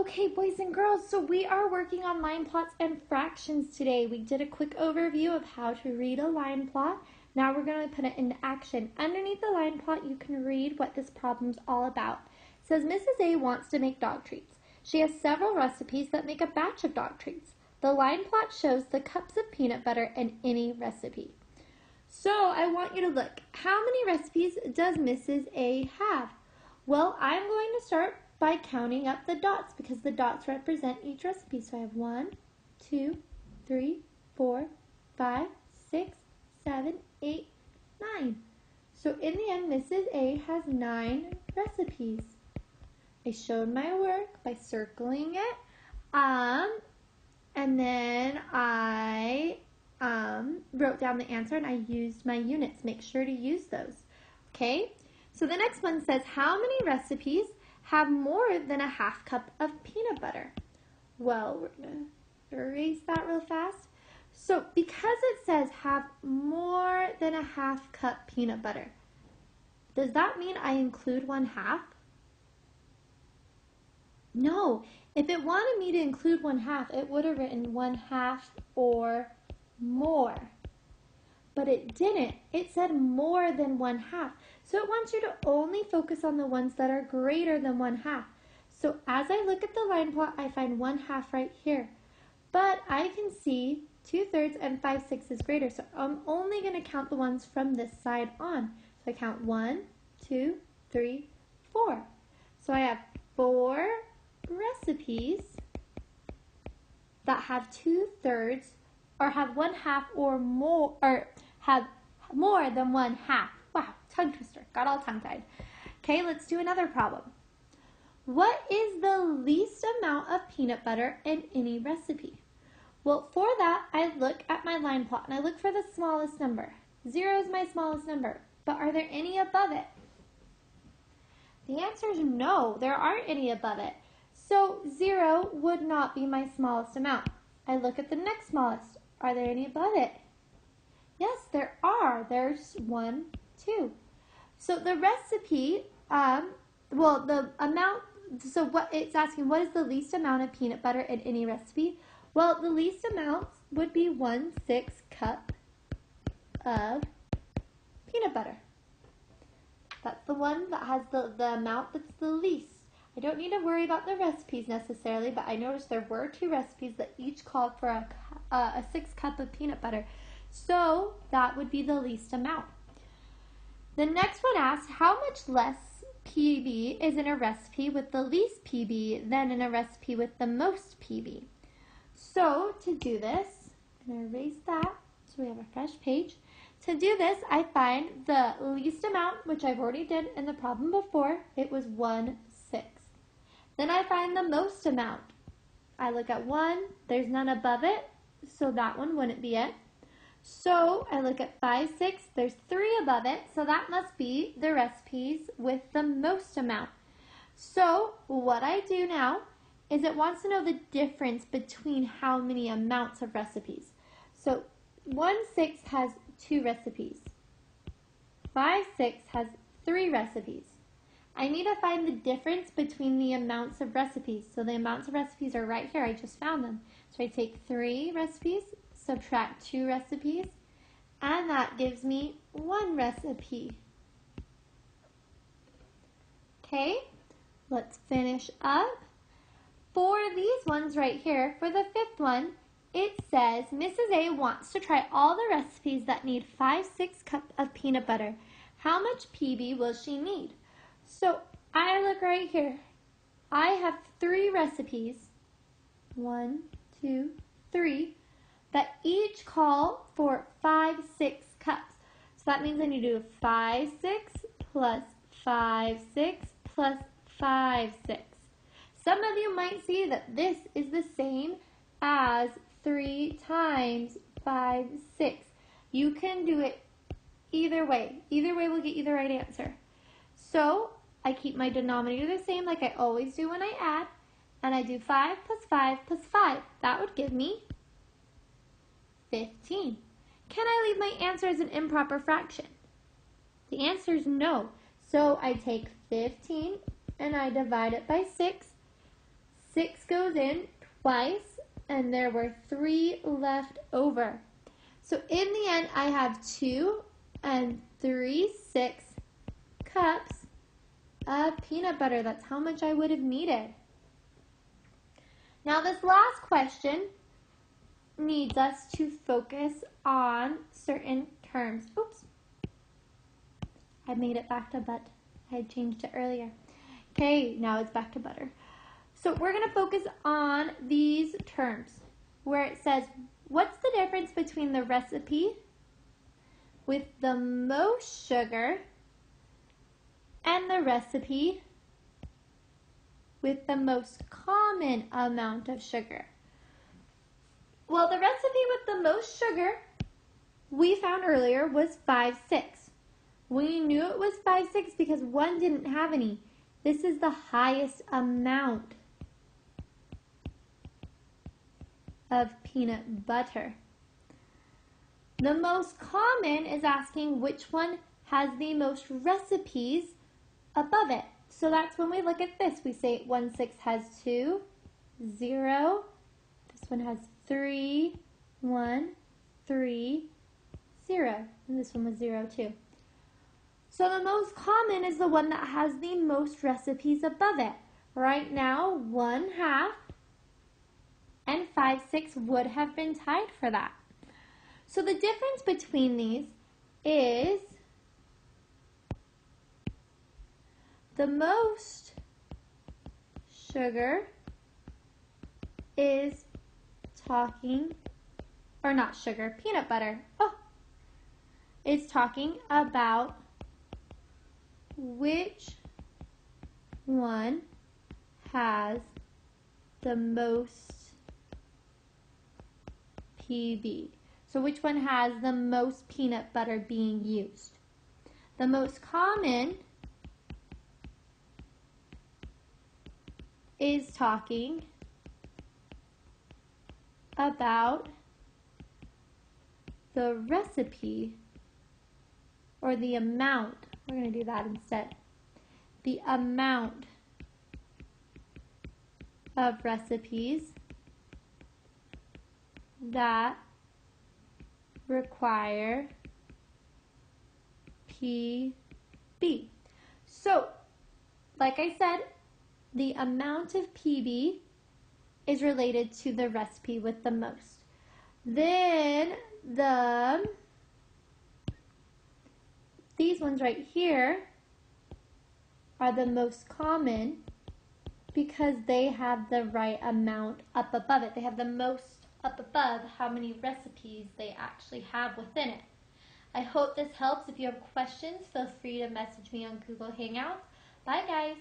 Okay, boys and girls, so we are working on line plots and fractions today. We did a quick overview of how to read a line plot. Now we're going to put it into action. Underneath the line plot, you can read what this problem's all about. It says Mrs. A wants to make dog treats. She has several recipes that make a batch of dog treats. The line plot shows the cups of peanut butter in any recipe. So I want you to look. How many recipes does Mrs. A have? Well, I'm going to start by counting up the dots because the dots represent each recipe. So I have 1, 2, 3, 4, 5, 6, 7, 8, 9. So in the end, Mrs. A has 9 recipes. I showed my work by circling it, and then I wrote down the answer and I used my units. Make sure to use those. Okay, so the next one says, how many recipes have more than a half cup of peanut butter? Well, we're going to erase that real fast. So because it says have more than a half cup peanut butter, does that mean I include 1/2? No, if it wanted me to include 1/2, it would have written 1/2 or more. But it didn't. It said more than 1/2. So it wants you to only focus on the ones that are greater than 1/2. So as I look at the line plot, I find 1/2 right here. But I can see 2/3 and 5/6 is greater. So I'm only going to count the ones from this side on. So I count 1, 2, 3, 4. So I have 4 recipes that have 2/3 or have 1/2 or more, or have more than 1/2. Wow, tongue twister, got all tongue-tied. Okay, let's do another problem. What is the least amount of peanut butter in any recipe? Well, for that, I look at my line plot and I look for the smallest number. 0 is my smallest number, but are there any above it? The answer is no, there aren't any above it. So 0 would not be my smallest amount. I look at the next smallest. Are there any above it? Yes, there are. There's 1, 2. So the recipe, the amount, so what it's asking, what is the least amount of peanut butter in any recipe? Well, the least amount would be 1/6 cup of peanut butter. That's the one that has the amount that's the least. I don't need to worry about the recipes necessarily, but I noticed there were 2 recipes that each called for a 6 cup of peanut butter. So that would be the least amount. The next one asks, how much less PB is in a recipe with the least PB than in a recipe with the most PB? So to do this, I'm going to erase that so we have a fresh page. To do this, I find the least amount, which I've already did in the problem before. It was 1/6. Then I find the most amount. I look at 1, there's none above it, so that one wouldn't be it. So I look at 5, 6, there's 3 above it, so that must be the recipes with the most amount. So what I do now is it wants to know the difference between how many amounts of recipes. So 1/6 has 2 recipes. 5/6 has 3 recipes. I need to find the difference between the amounts of recipes. So the amounts of recipes are right here. I just found them. So I take 3 recipes, subtract 2 recipes, and that gives me 1 recipe. Okay, let's finish up. For these ones right here, for the 5th one, it says Mrs. A wants to try all the recipes that need 5/6 cups of peanut butter. How much PB will she need? So I look right here. I have 3 recipes, 1, 2, 3, that each call for 5/6 cups. So that means I need to do 5/6 plus 5/6 plus 5/6. Some of you might see that this is the same as 3 times 5/6. You can do it either way. Either way will get you the right answer. So I keep my denominator the same like I always do when I add, and I do 5 plus 5 plus 5. That would give me 15. Can I leave my answer as an improper fraction? The answer is no. So I take 15 and I divide it by 6. 6 goes in twice, and there were 3 left over. So in the end, I have 2 and 3 6 cups of peanut butter. That's how much I would have needed. Now this last question needs us to focus on certain terms. Oops. I made it back to but. I had changed it earlier. Okay, now it's back to butter. So we're going to focus on these terms where it says, what's the difference between the recipe with the most sugar and the recipe with the most common amount of sugar? Well, the recipe with the most sugar we found earlier was 5, 6. We knew it was 5, 6 because 1 didn't have any. This is the highest amount of peanut butter. The most common is asking which one has the most recipes above it. So that's when we look at this. We say 1, 6 has 2, 0. This one has 3, 1, 3, 0. And this one was 0 too. So the most common is the one that has the most recipes above it. Right now, 1/2 and 5, 6 would have been tied for that. So the difference between these is the most sugar is talking, or not sugar, peanut butter. Oh, it's talking about which one has the most PB. So which one has the most peanut butter being used? The most common is talking about the recipe or the amount. We're going to do that instead. The amount of recipes that require PB. So, like I said, the amount of PB is related to the recipe with the most. Then these ones right here are the most common because they have the right amount up above it. They have the most up above how many recipes they actually have within it. I hope this helps. If you have questions, feel free to message me on Google Hangouts. Bye, guys.